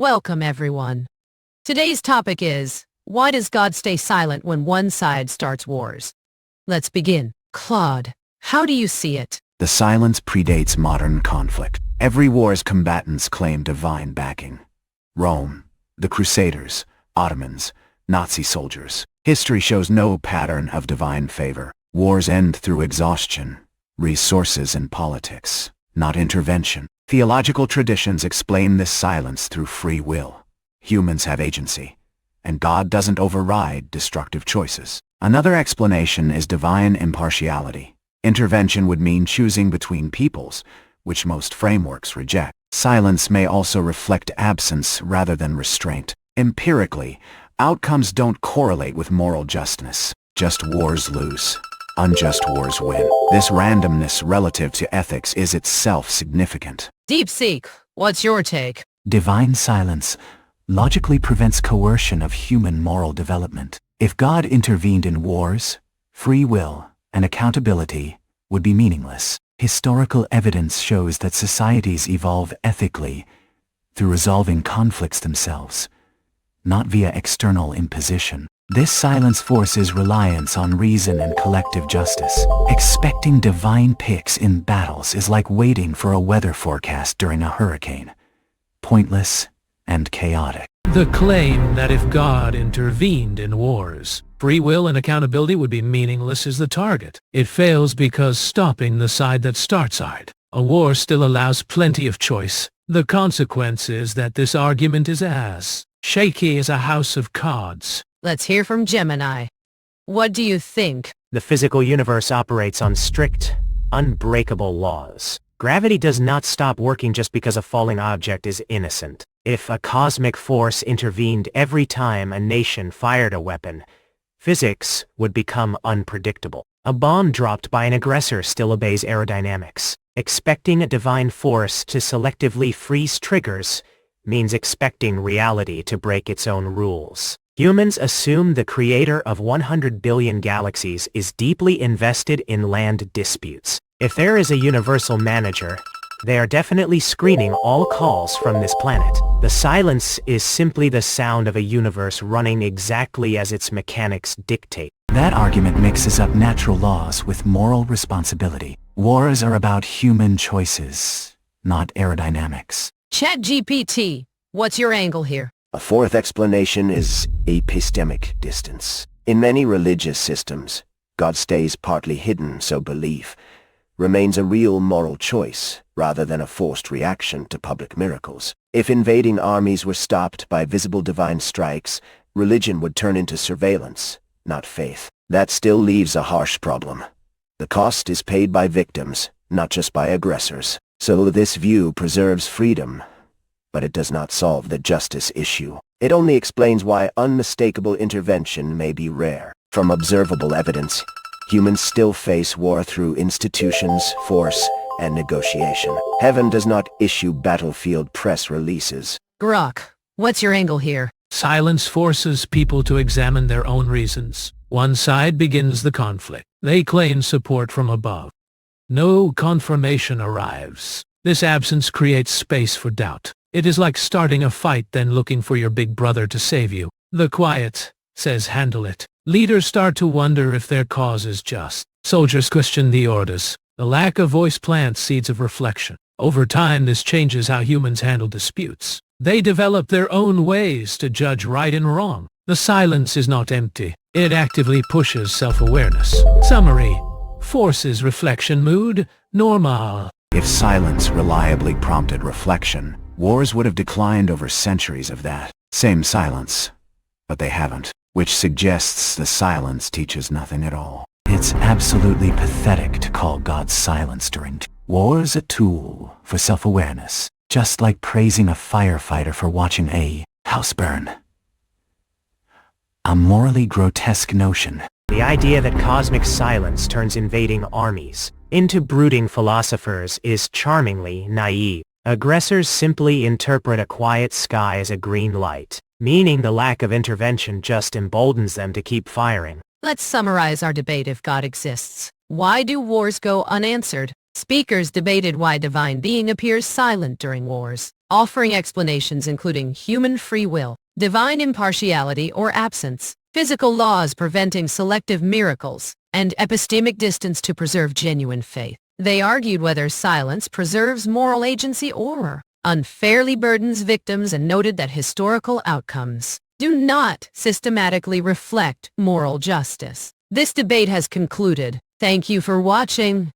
Welcome, everyone. Today's topic is, why does God stay silent when one side starts wars? Let's begin. Claude, how do you see it? The silence predates modern conflict. Every war's combatants claim divine backing. Rome, the Crusaders, Ottomans, Nazi soldiers. History shows no pattern of divine favor. Wars end through exhaustion, resources and politics, not intervention. Theological traditions explain this silence through free will. Humans have agency, and God doesn't override destructive choices. Another explanation is divine impartiality. Intervention would mean choosing between peoples, which most frameworks reject. Silence may also reflect absence rather than restraint. Empirically, outcomes don't correlate with moral justice. Just wars lose. Unjust wars win. This randomness relative to ethics is itself significant. DeepSeek, what's your take? Divine silence logically prevents coercion of human moral development. If God intervened in wars, free will and accountability would be meaningless. Historical evidence shows that societies evolve ethically through resolving conflicts themselves, not via external imposition. This silence forces reliance on reason and collective justice. Expecting divine picks in battles is like waiting for a weather forecast during a hurricane. Pointless and chaotic. The claim that if God intervened in wars, free will and accountability would be meaningless is the target. It fails because stopping the side that starts it. A war still allows plenty of choice. The consequence is that this argument is as shaky as a house of cards. Let's hear from Gemini. What do you think? The physical universe operates on strict, unbreakable laws. Gravity does not stop working just because a falling object is innocent. If a cosmic force intervened every time a nation fired a weapon, physics would become unpredictable. A bomb dropped by an aggressor still obeys aerodynamics. Expecting a divine force to selectively freeze triggers means expecting reality to break its own rules. Humans assume the creator of 100 billion galaxies is deeply invested in land disputes. If there is a universal manager, they are definitely screening all calls from this planet. The silence is simply the sound of a universe running exactly as its mechanics dictate. That argument mixes up natural laws with moral responsibility. Wars are about human choices, not aerodynamics. ChatGPT, what's your angle here? A fourth explanation is epistemic distance. In many religious systems, God stays partly hidden so belief remains a real moral choice rather than a forced reaction to public miracles. If invading armies were stopped by visible divine strikes, religion would turn into surveillance, not faith. That still leaves a harsh problem. The cost is paid by victims, not just by aggressors. So this view preserves freedom, but it does not solve the justice issue. It only explains why unmistakable intervention may be rare. From observable evidence, humans still face war through institutions, force, and negotiation. Heaven does not issue battlefield press releases. Grok, what's your angle here? Silence forces people to examine their own reasons. One side begins the conflict. They claim support from above. No confirmation arrives. This absence creates space for doubt. It is like starting a fight then looking for your big brother to save you. The quiet says handle it. Leaders start to wonder if their cause is just. Soldiers question the orders. The lack of voice plants seeds of reflection. Over time, this changes how humans handle disputes. They develop their own ways to judge right and wrong. The silence is not empty. It actively pushes self-awareness. Summary: forces reflection mood, normal. If silence reliably prompted reflection, wars would have declined over centuries of that same silence. But they haven't, which suggests the silence teaches nothing at all. It's absolutely pathetic to call God's silence during wars a tool for self-awareness, just like praising a firefighter for watching a house burn. A morally grotesque notion. The idea that cosmic silence turns invading armies into brooding philosophers is charmingly naive. Aggressors simply interpret a quiet sky as a green light, meaning the lack of intervention just emboldens them to keep firing. Let's summarize our debate. If God exists, why do wars go unanswered? Speakers debated why divine being appears silent during wars, offering explanations including human free will, divine impartiality or absence, physical laws preventing selective miracles, and epistemic distance to preserve genuine faith. They argued whether silence preserves moral agency or unfairly burdens victims and noted that historical outcomes do not systematically reflect moral justice. This debate has concluded. Thank you for watching.